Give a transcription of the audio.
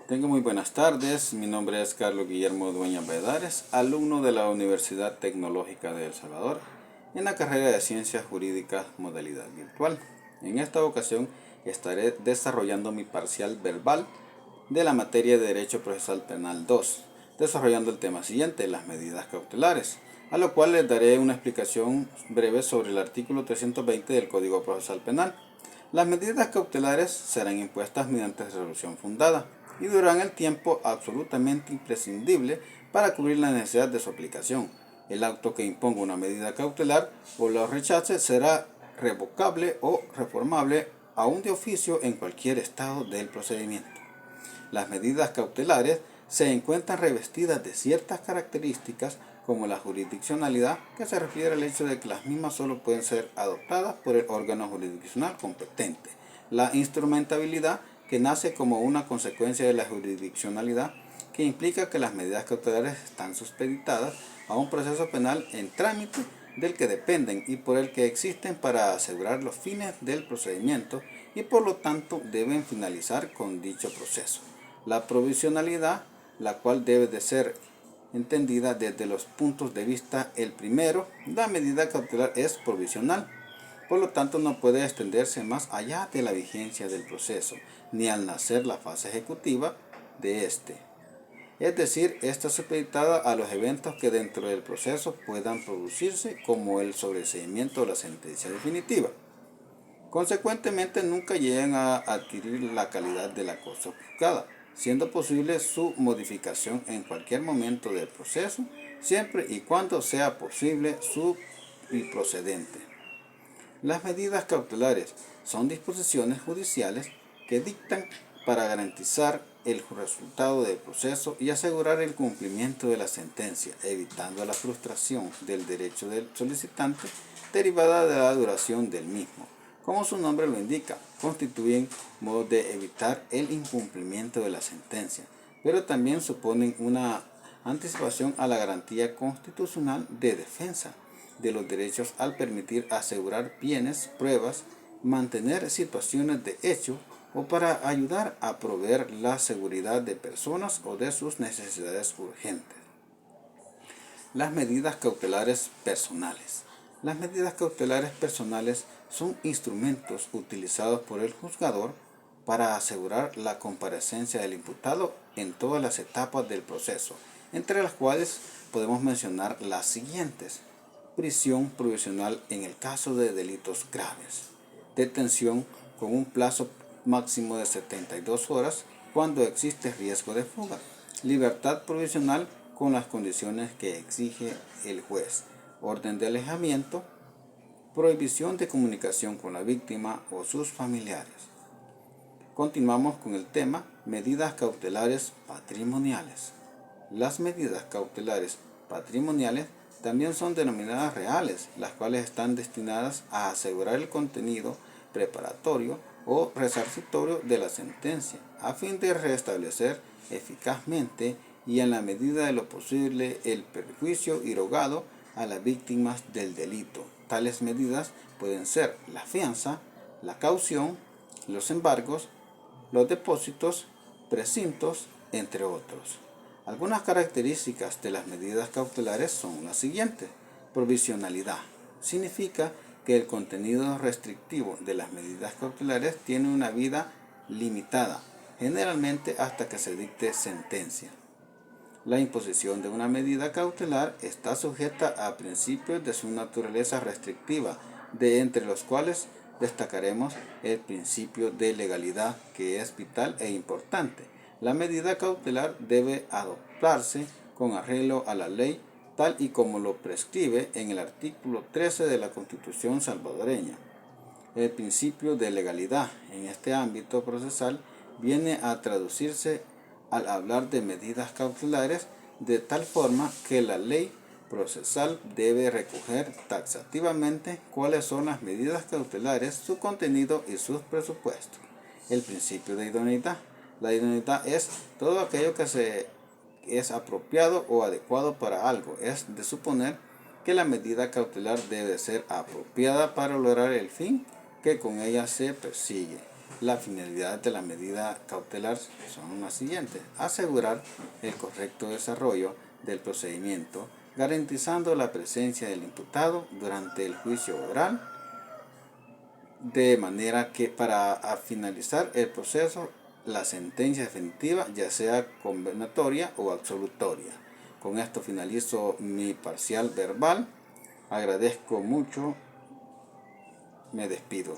Tengo muy buenas tardes, mi nombre es Carlos Guillermo Dueñas Valladares, alumno de la Universidad Tecnológica de El Salvador, en la carrera de Ciencias Jurídicas modalidad virtual. En esta ocasión estaré desarrollando mi parcial verbal de la materia de Derecho Procesal Penal 2, desarrollando el tema siguiente, las medidas cautelares, a lo cual les daré una explicación breve sobre el artículo 320 del Código Procesal Penal. Las medidas cautelares serán impuestas mediante resolución fundada y durarán el tiempo absolutamente imprescindible para cubrir la necesidad de su aplicación. El auto que imponga una medida cautelar o la rechace será revocable o reformable aún de oficio en cualquier estado del procedimiento. Las medidas cautelares se encuentran revestidas de ciertas características como la jurisdiccionalidad, que se refiere al hecho de que las mismas solo pueden ser adoptadas por el órgano jurisdiccional competente. La instrumentabilidad, que nace como una consecuencia de la jurisdiccionalidad, que implica que las medidas cautelares están supeditadas a un proceso penal en trámite del que dependen y por el que existen para asegurar los fines del procedimiento y por lo tanto deben finalizar con dicho proceso. La provisionalidad, la cual debe de ser entendida desde los puntos de vista el primero, la medida cautelar es provisional, por lo tanto no puede extenderse más allá de la vigencia del proceso, ni al nacer la fase ejecutiva de este. Es decir, está supeditada a los eventos que dentro del proceso puedan producirse, como el sobreseimiento de la sentencia definitiva. Consecuentemente, nunca llegan a adquirir la calidad de la cosa juzgada, siendo posible su modificación en cualquier momento del proceso, siempre y cuando sea posible su procedente. Las medidas cautelares son disposiciones judiciales que dictan para garantizar el resultado del proceso y asegurar el cumplimiento de la sentencia, evitando la frustración del derecho del solicitante derivada de la duración del mismo. Como su nombre lo indica, constituyen modos de evitar el incumplimiento de la sentencia, pero también suponen una anticipación a la garantía constitucional de defensa de los derechos al permitir asegurar bienes, pruebas, mantener situaciones de hecho o para ayudar a proveer la seguridad de personas o de sus necesidades urgentes. Las medidas cautelares personales. Las medidas cautelares personales son instrumentos utilizados por el juzgador para asegurar la comparecencia del imputado en todas las etapas del proceso, entre las cuales podemos mencionar las siguientes: prisión provisional en el caso de delitos graves, detención con un plazo máximo de 72 horas cuando existe riesgo de fuga, libertad provisional con las condiciones que exige el juez, orden de alejamiento, prohibición de comunicación con la víctima o sus familiares. Continuamos con el tema medidas cautelares patrimoniales. Las medidas cautelares patrimoniales también son denominadas reales, las cuales están destinadas a asegurar el contenido preparatorio o resarcitorio de la sentencia, a fin de restablecer eficazmente y en la medida de lo posible el perjuicio irrogado a las víctimas del delito. Tales medidas pueden ser la fianza, la caución, los embargos, los depósitos, precintos, entre otros. Algunas características de las medidas cautelares son las siguientes. Provisionalidad. Significa que el contenido restrictivo de las medidas cautelares tiene una vida limitada, generalmente hasta que se dicte sentencia. La imposición de una medida cautelar está sujeta a principios de su naturaleza restrictiva, de entre los cuales destacaremos el principio de legalidad, que es vital e importante. La medida cautelar debe adoptarse con arreglo a la ley, tal y como lo prescribe en el artículo 13 de la Constitución salvadoreña. El principio de legalidad en este ámbito procesal viene a traducirse al hablar de medidas cautelares de tal forma que la ley procesal debe recoger taxativamente cuáles son las medidas cautelares, su contenido y sus presupuestos. El principio de idoneidad. La idoneidad es todo aquello que es apropiado o adecuado para algo. Es de suponer que la medida cautelar debe ser apropiada para lograr el fin que con ella se persigue. La finalidad de la medida cautelar son las siguientes: asegurar el correcto desarrollo del procedimiento, garantizando la presencia del imputado durante el juicio oral, de manera que para finalizar el proceso, la sentencia definitiva ya sea condenatoria o absolutoria. Con esto finalizo mi parcial verbal. Agradezco mucho. Me despido.